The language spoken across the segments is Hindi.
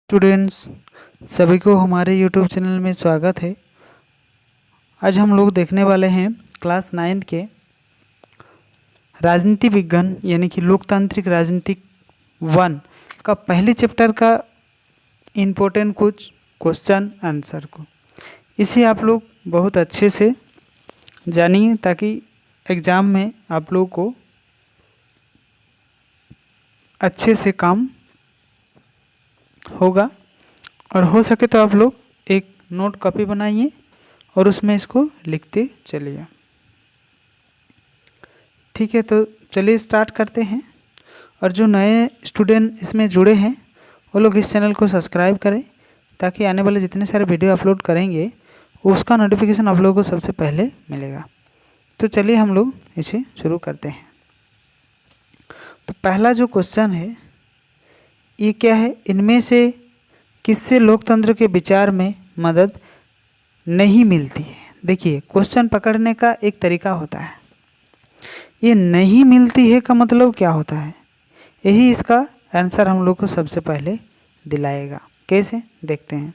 स्टूडेंट्स, सभी को हमारे यूट्यूब चैनल में स्वागत है। आज हम लोग देखने वाले हैं क्लास 9 के राजनीति विज्ञान यानी कि लोकतांत्रिक राजनीतिक 1 का पहले चैप्टर का इम्पोर्टेंट कुछ क्वेश्चन आंसर को। इसे आप लोग बहुत अच्छे से जानिए ताकि एग्ज़ाम में आप लोग को अच्छे से काम होगा। और हो सके तो आप लोग एक नोट कॉपी बनाइए और उसमें इसको लिखते चलिए। ठीक है, तो चलिए स्टार्ट करते हैं। और जो नए स्टूडेंट इसमें जुड़े हैं वो लोग इस चैनल को सब्सक्राइब करें ताकि आने वाले जितने सारे वीडियो अपलोड करेंगे उसका नोटिफिकेशन आप लोगों को सबसे पहले मिलेगा। तो चलिए हम लोग इसे शुरू करते हैं। तो पहला जो क्वेश्चन है ये क्या है, इनमें से किससे लोकतंत्र के विचार में मदद नहीं मिलती है। देखिए, क्वेश्चन पकड़ने का एक तरीका होता है। ये नहीं मिलती है का मतलब क्या होता है, यही इसका आंसर हम लोग को सबसे पहले दिलाएगा। कैसे देखते हैं।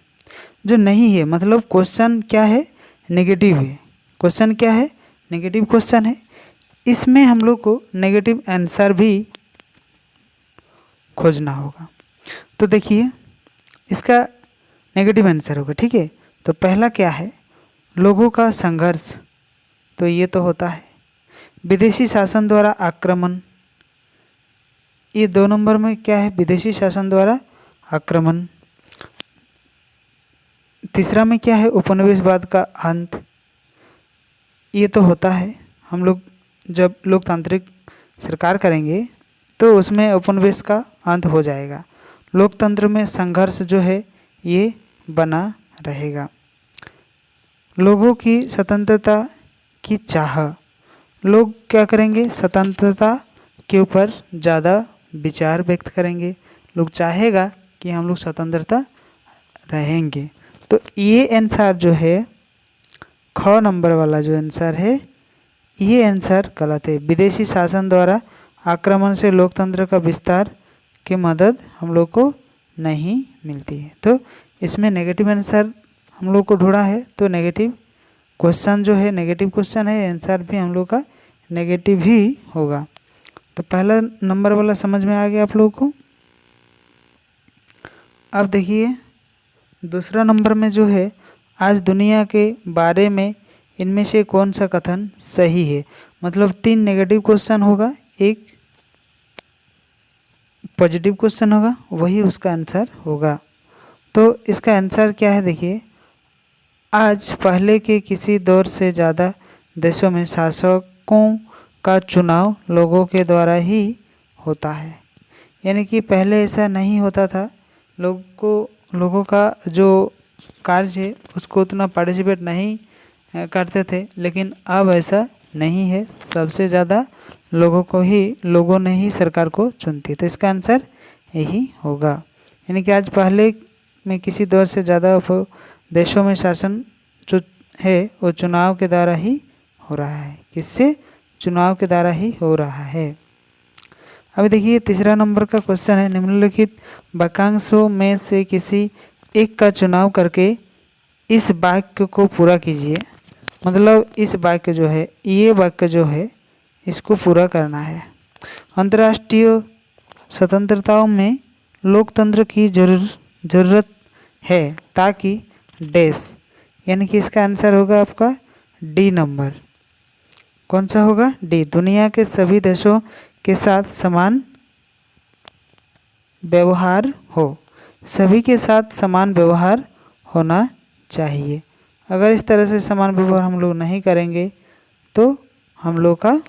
जो नहीं है मतलब क्वेश्चन क्या है, नेगेटिव है। क्वेश्चन क्या है, नेगेटिव क्वेश्चन है। इसमें हम लोग को नेगेटिव आंसर भी खोजना होगा। तो देखिए इसका नेगेटिव आंसर होगा। ठीक है, तो पहला क्या है, लोगों का संघर्ष। तो ये तो होता है। विदेशी शासन द्वारा आक्रमण, ये 2 नंबर में क्या है, विदेशी शासन द्वारा आक्रमण। तीसरा में क्या है, उपनिवेशवाद का अंत। ये तो होता है। हम लोग जब लोकतांत्रिक सरकार करेंगे तो उसमें उपनिवेश का अंत हो जाएगा। लोकतंत्र में संघर्ष जो है ये बना रहेगा। लोगों की स्वतंत्रता की चाह, लोग क्या करेंगे, स्वतंत्रता के ऊपर ज़्यादा विचार व्यक्त करेंगे। लोग चाहेगा कि हम लोग स्वतंत्रता रहेंगे। तो ये आंसर जो है ख नंबर वाला जो आंसर है ये आंसर गलत है। विदेशी शासन द्वारा आक्रमण से लोकतंत्र का विस्तार की मदद हम लोग को नहीं मिलती है। तो इसमें नेगेटिव आंसर हम लोग को ढूंढा है। तो नेगेटिव क्वेश्चन जो है नेगेटिव क्वेश्चन है, आंसर भी हम लोग का नेगेटिव ही होगा। तो पहला नंबर वाला समझ में आ गया आप लोगों को। अब देखिए दूसरा नंबर में जो है, आज दुनिया के बारे में इनमें से कौन सा कथन सही है। मतलब 3 नेगेटिव क्वेश्चन होगा, एक पॉजिटिव क्वेश्चन होगा, वही उसका आंसर होगा। तो इसका आंसर क्या है, देखिए, आज पहले के किसी दौर से ज़्यादा देशों में शासकों का चुनाव लोगों के द्वारा ही होता है। यानी कि पहले ऐसा नहीं होता था, लोगों का जो कार्य है उसको उतना पार्टिसिपेट नहीं करते थे, लेकिन अब ऐसा नहीं है। सबसे ज़्यादा लोगों ने ही सरकार को चुनती है। तो इसका आंसर यही होगा। यानी कि आज पहले में किसी दौर से ज़्यादा देशों में शासन जो है वो चुनाव के द्वारा ही हो रहा है। किससे, चुनाव के द्वारा ही हो रहा है। अभी देखिए तीसरा नंबर का क्वेश्चन है, निम्नलिखित वाक्यांशों में से किसी एक का चुनाव करके इस वाक्य को पूरा कीजिए। मतलब इस वाक्य जो है, ये वाक्य जो है इसको पूरा करना है। अंतर्राष्ट्रीय स्वतंत्रताओं में लोकतंत्र की जरूरत है ताकि डैश, यानी कि इसका आंसर होगा आपका डी नंबर। कौन सा होगा, डी। दुनिया के सभी देशों के साथ समान व्यवहार हो, सभी के साथ समान व्यवहार होना चाहिए। अगर इस तरह से समान व्यवहार हम लोग नहीं करेंगे तो हम लोग का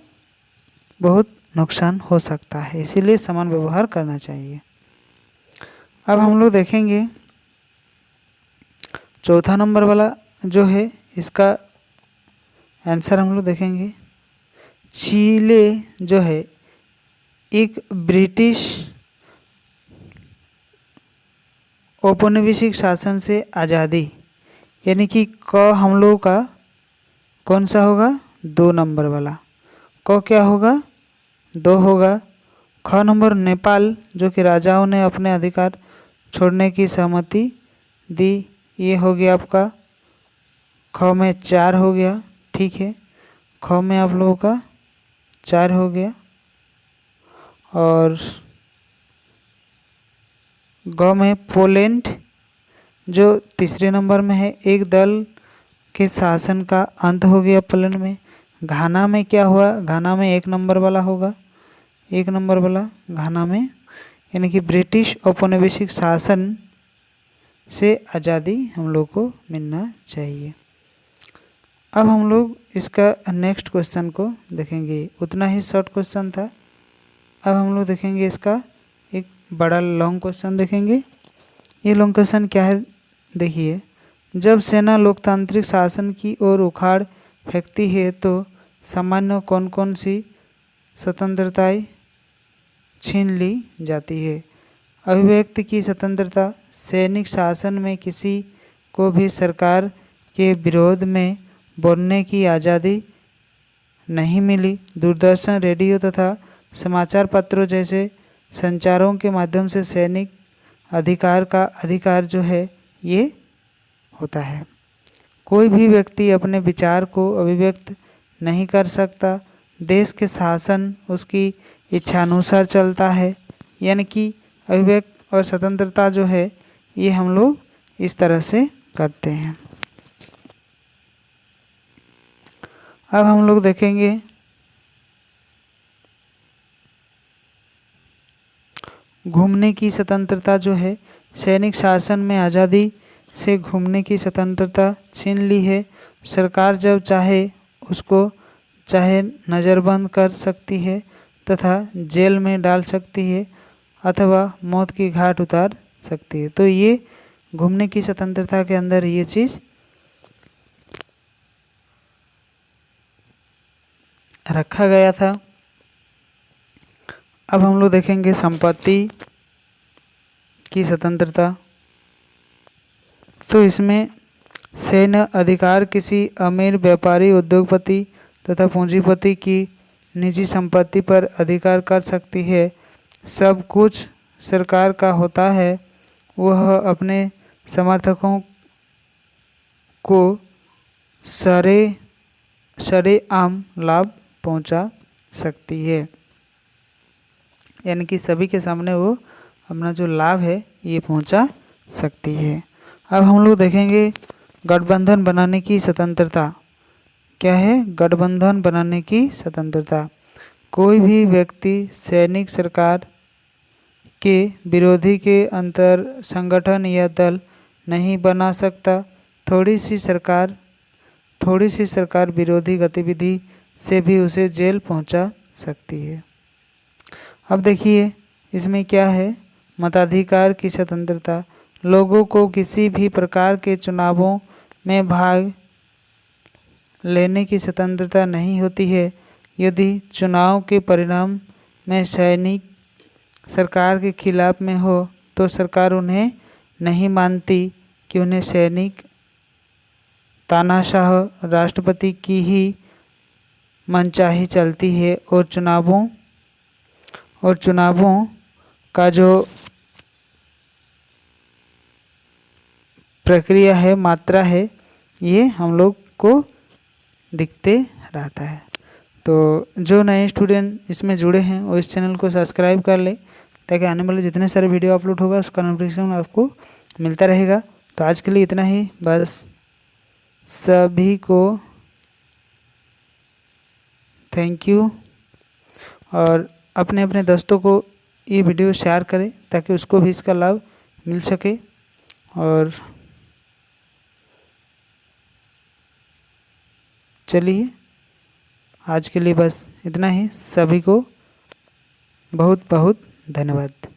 बहुत नुकसान हो सकता है, इसीलिए समान व्यवहार करना चाहिए। अब हम लोग देखेंगे चौथा नंबर वाला जो है, इसका आंसर हम लोग देखेंगे। चिले जो है एक ब्रिटिश औपनिवेशिक शासन से आज़ादी, यानी कि क हम लोग का कौन सा होगा, 2 नंबर वाला। क क्या होगा, 2 होगा। ख नंबर नेपाल जो कि राजाओं ने अपने अधिकार छोड़ने की सहमति दी। ये हो गया आपका ख में 4 हो गया, ठीक है। ख में आप लोगों का 4 हो गया। और ग में पोलैंड जो तीसरे नंबर में है, एक दल के शासन का अंत हो गया पोलैंड में। घाना में क्या हुआ, घाना में 1 नंबर वाला होगा, 1 नंबर वाला घाना में, यानी कि ब्रिटिश औपनिवेशिक शासन से आज़ादी हम लोग को मिलना चाहिए। अब हम लोग इसका नेक्स्ट क्वेश्चन को देखेंगे। उतना ही शॉर्ट क्वेश्चन था। अब हम लोग देखेंगे इसका एक बड़ा लॉन्ग क्वेश्चन देखेंगे। ये लॉन्ग क्वेश्चन क्या है देखिए, जब सेना लोकतांत्रिक शासन की ओर उखाड़ फेंकती है तो सामान्य कौन कौन सी स्वतंत्रताएं छीन ली जाती है। अभिव्यक्ति की स्वतंत्रता, सैनिक शासन में किसी को भी सरकार के विरोध में बोलने की आज़ादी नहीं मिली। दूरदर्शन, रेडियो तथा समाचार पत्रों जैसे संचारों के माध्यम से सैनिक अधिकार का अधिकार जो है ये होता है। कोई भी व्यक्ति अपने विचार को अभिव्यक्त नहीं कर सकता। देश के शासन उसकी इच्छानुसार चलता है। यानी कि अभिव्यक्त और स्वतंत्रता जो है ये हम लोग इस तरह से करते हैं। अब हम लोग देखेंगे घूमने की स्वतंत्रता जो है, सैनिक शासन में आज़ादी से घूमने की स्वतंत्रता छीन ली है। सरकार जब चाहे उसको चाहे नज़रबंद कर सकती है तथा जेल में डाल सकती है अथवा मौत की घाट उतार सकती है। तो ये घूमने की स्वतंत्रता के अंदर ये चीज़ रखा गया था। अब हम लोग देखेंगे संपत्ति की स्वतंत्रता। तो इसमें सैन्य अधिकार किसी अमीर व्यापारी, उद्योगपति तथा पूंजीपति की निजी संपत्ति पर अधिकार कर सकती है। सब कुछ सरकार का होता है। वह अपने समर्थकों को सरेआम लाभ पहुंचा सकती है। यानी कि सभी के सामने वो अपना जो लाभ है ये पहुंचा सकती है। अब हम लोग देखेंगे गठबंधन बनाने की स्वतंत्रता। क्या है? गठबंधन बनाने की स्वतंत्रता। कोई भी व्यक्ति सैनिक सरकार के विरोधी के अंतर संगठन या दल नहीं बना सकता। थोड़ी सी सरकार विरोधी गतिविधि से भी उसे जेल पहुंचा सकती है। अब देखिए इसमें क्या है, मताधिकार की स्वतंत्रता। लोगों को किसी भी प्रकार के चुनावों में भाग लेने की स्वतंत्रता नहीं होती है। यदि चुनाव के परिणाम में सैनिक सरकार के खिलाफ में हो तो सरकार उन्हें नहीं मानती कि उन्हें सैनिक तानाशाह राष्ट्रपति की ही मनचाही चलती है और चुनावों का जो प्रक्रिया है, मात्रा है, ये हम लोग को दिखते रहता है। तो जो नए स्टूडेंट इसमें जुड़े हैं वो इस चैनल को सब्सक्राइब कर ले ताकि आने वाले जितने सारे वीडियो अपलोड होगा उसका नोटिफिकेशन आपको मिलता रहेगा। तो आज के लिए इतना ही, बस सभी को थैंक यू। और अपने अपने दोस्तों को ये वीडियो शेयर करें ताकि उसको भी इसका लाभ मिल सके। और चलिए आज के लिए बस इतना ही। सभी को बहुत बहुत धन्यवाद।